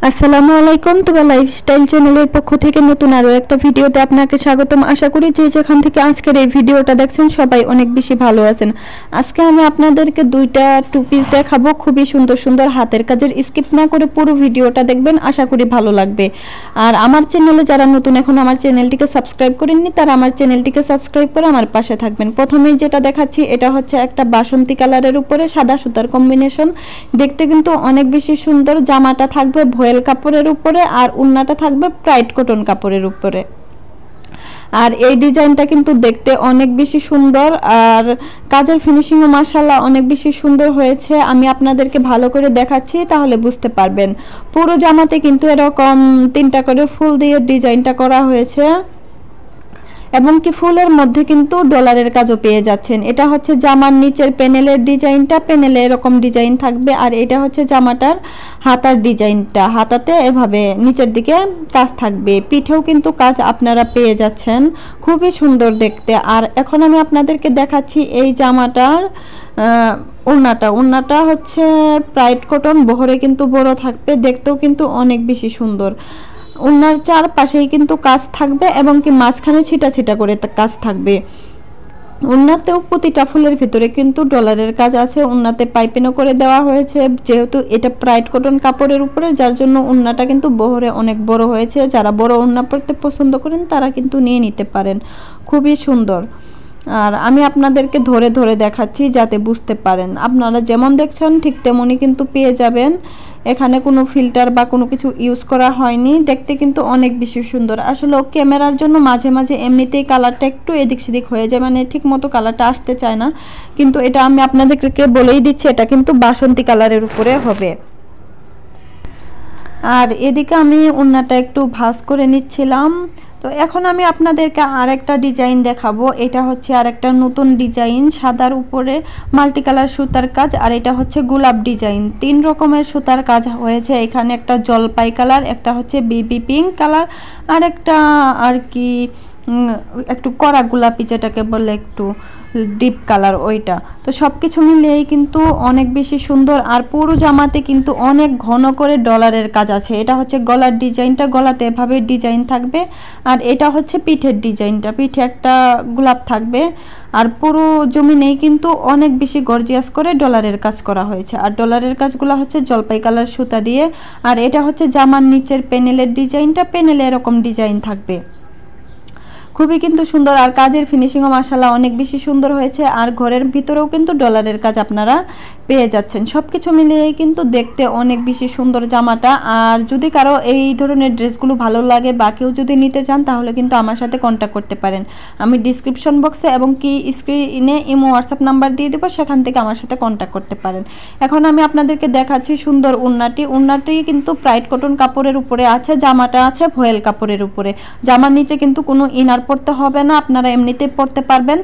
আসসালামু আলাইকুম, তোমার লাইফস্টাইল চ্যানেলের পক্ষ থেকে নতুন আরো একটা ভিডিওতে আপনাকে স্বাগতম। আশা করি যে যেখান থেকে আজকের এই ভিডিওটা দেখছেন সবাই অনেক বেশি ভালো আছেন। আজকে আমি আপনাদেরকে দুইটা টু পিস দেখাবো, খুবই সুন্দর সুন্দর হাতের কাজের। স্কিপ না করে পুরো ভিডিওটা দেখবেন, আশা করি ভালো লাগবে। আর আমার চ্যানেলে যারা নতুন এখন আমার চ্যানেলটিকে সাবস্ক্রাইব করেননি তারা আমার চ্যানেলটিকে সাবস্ক্রাইব করে আমার পাশে থাকবেন। প্রথমেই যেটা দেখাচ্ছি এটা হচ্ছে একটা বাসন্তী কালারের উপরে সাদা সুতার কম্বিনেশন। দেখতে কিন্তু অনেক বেশি সুন্দর। জামাটা থাকবে ভয়েল কাপড়ের উপরে আর ওড়নাটা থাকবে ব্রাইট কটন কাপড়ের উপরে। আর এই ডিজাইনটা কিন্তু দেখতে অনেক বেশি সুন্দর আর কাজের ফিনিশিংও মাশাআল্লাহ অনেক বেশি সুন্দর হয়েছে। আমি আপনাদেরকে ভালো করে দেখাচ্ছি তাহলে বুঝতে পারবেন। পুরো জামাতে কিন্তু এরকম 3টা করে ফুল দিয়ে ডিজাইনটা করা হয়েছে এবং কি ফুলের মধ্যে কিন্তু ডলারের কাজও পেয়ে যাচ্ছেন। এটা হচ্ছে জামার নিচের প্যানেলের ডিজাইনটা, প্যানেলে এরকম ডিজাইন থাকবে। আর এটা হচ্ছে জামাটার হাতার ডিজাইনটা, হাতাতে এভাবে নিচের দিকে কাজ থাকবে। পিঠেও কিন্তু কাজ আপনারা পেয়ে যাচ্ছেন, খুবই সুন্দর দেখতে। আর এখন আমি আপনাদেরকে দেখাচ্ছি এই জামাটার ওড়নাটা হচ্ছে ব্রাইট কটন, বহরে কিন্তু বড় থাকবে, দেখতেও কিন্তু অনেক বেশি সুন্দর। ওড়নার চারপাশেই কিন্তু কাজ থাকবে এবং কি মাঝখানে ছিটা ছিটা করে কাজ থাকবে। ওড়নাতেও প্রতিটা ফুলের ভিতরে কিন্তু ডলারের কাজ আছে। ওড়নাতে পাইপিংও করে দেওয়া হয়েছে, যেহেতু এটা ব্রাইট কটন কাপড়ের উপরে, যার জন্য ওড়নাটা কিন্তু বহরে অনেক বড় হয়েছে। যারা বড় ওড়না পরতে পছন্দ করেন তারা কিন্তু নিয়ে নিতে পারেন, খুবই সুন্দর। আর আমি আপনাদেরকে ধরে ধরে দেখাচ্ছি যাতে বুঝতে পারেন। আপনারা যেমন দেখছেন ঠিক তেমনই কিন্তু পেয়ে যাবেন। এখানে কোনো ফিল্টার বা কোনো কিছু ইউজ করা হয়নি। দেখতে কিন্তু অনেক বেশি সুন্দর। আসলে ক্যামেরার জন্য মাঝে মাঝে এমনিতেই কালারটা একটু এদিক সেদিক হয়ে যায়, মানে ঠিক মতো কালারটা আসতে চায় না। কিন্তু এটা আমি আপনাদেরকে বলেই দিচ্ছি, এটা কিন্তু বাসন্তী কালারের উপরে হবে। আর এদিকে আমি ওড়নাটা একটু ভাঁজ করে নিচ্ছিলাম। তো এখন আমি আপনাদেরকে আরেকটা ডিজাইন দেখাবো। এটা হচ্ছে আরেকটা নতুন ডিজাইন, সাদার উপরে মাল্টি কালার সুতার কাজ। আর এটা হচ্ছে গোলাপ ডিজাইন, 3 রকমের সুতার কাজ হয়েছে এখানে। একটা জলপাই কালার, একটা হচ্ছে বেবি পিঙ্ক কালার, আর একটা আর কি একটু কড়া গোলাপি, যেটাকে বলে একটু ডিপ কালার, ওইটা। তো সব কিছু মিলিয়েই কিন্তু অনেক বেশি সুন্দর। আর পুরো জামাতে কিন্তু অনেক ঘন করে ডলারের কাজ আছে। এটা হচ্ছে গলার ডিজাইনটা, গলাতে এভাবে ডিজাইন থাকবে। আর এটা হচ্ছে পিঠের ডিজাইনটা, পিঠে একটা গোলাপ থাকবে। আর পুরো জমিনেই কিন্তু অনেক বেশি গর্জিয়াস করে ডলারের কাজ করা হয়েছে। আর ডলারের কাজগুলো হচ্ছে জলপাই কালার সুতা দিয়ে। আর এটা হচ্ছে জামার নিচের প্যানেলের ডিজাইনটা, প্যানেলে এরকম ডিজাইন থাকবে, খুবই কিন্তু সুন্দর। আর কাজের ফিনিশিংও মাশাআল্লাহ অনেক বেশি সুন্দর হয়েছে। আর ঘরের ভিতরেও কিন্তু ডলারের কাজ আপনারা পেয়ে যাচ্ছেন। সব কিছু মিলিয়েই কিন্তু দেখতে অনেক বেশি সুন্দর জামাটা। আর যদি কারো এই ধরনের ড্রেসগুলো ভালো লাগে বা কেউ যদি নিতে চান তাহলে কিন্তু আমার সাথে কন্ট্যাক্ট করতে পারেন। আমি ডিসক্রিপশন বক্সে এবং কি স্ক্রিনে ইমো হোয়াটসঅ্যাপ নাম্বার দিয়ে দেবো, সেখান থেকে আমার সাথে কন্ট্যাক্ট করতে পারেন। এখন আমি আপনাদেরকে দেখাচ্ছি সুন্দর ওড়নাটি কিন্তু ব্রাইট কটন কাপড়ের উপরে আছে, জামাটা আছে ভয়েল কাপড়ের উপরে। জামার নিচে কিন্তু কোনো ইনার পরতে হবে না, আপনারা এমনিতেই পরতে পারবেন।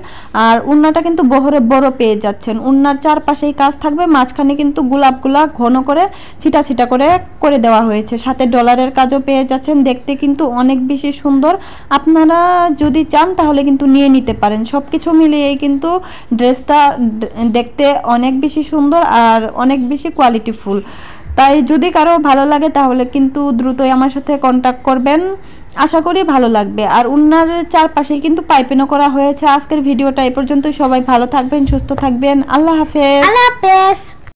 আর ওড়নাটা কিন্তু বহরে বড় পেয়ে যাচ্ছেন। ওড়নার চারপাশেই কাজ থাকবে, মাঝখানে কিন্তু গোলাপগুলা ঘন করে ছিটা ছিটা করে করে দেওয়া হয়েছে। সাথে ডলারের কাজও পেয়ে যাচ্ছেন, দেখতে কিন্তু অনেক বেশি সুন্দর। আপনারা যদি চান তাহলে কিন্তু নিয়ে নিতে পারেন। সব কিছু মিলিয়েই কিন্তু ড্রেসটা দেখতে অনেক বেশি সুন্দর আর অনেক বেশি কোয়ালিটিফুল। তাই যদি কারো ভালো লাগে তাহলে কিন্তু দ্রুতই আমার সাথে কন্ট্যাক্ট করবেন, আশা করি ভালো লাগবে। আর ওড়নার চারপাশে কিন্তু পাইপিংও করা হয়েছে। আজকের ভিডিওটা এই পর্যন্ত। সবাই ভালো থাকবেন, সুস্থ থাকবেন। আল্লাহ হাফেজ। আল্লাহ হাফেজ।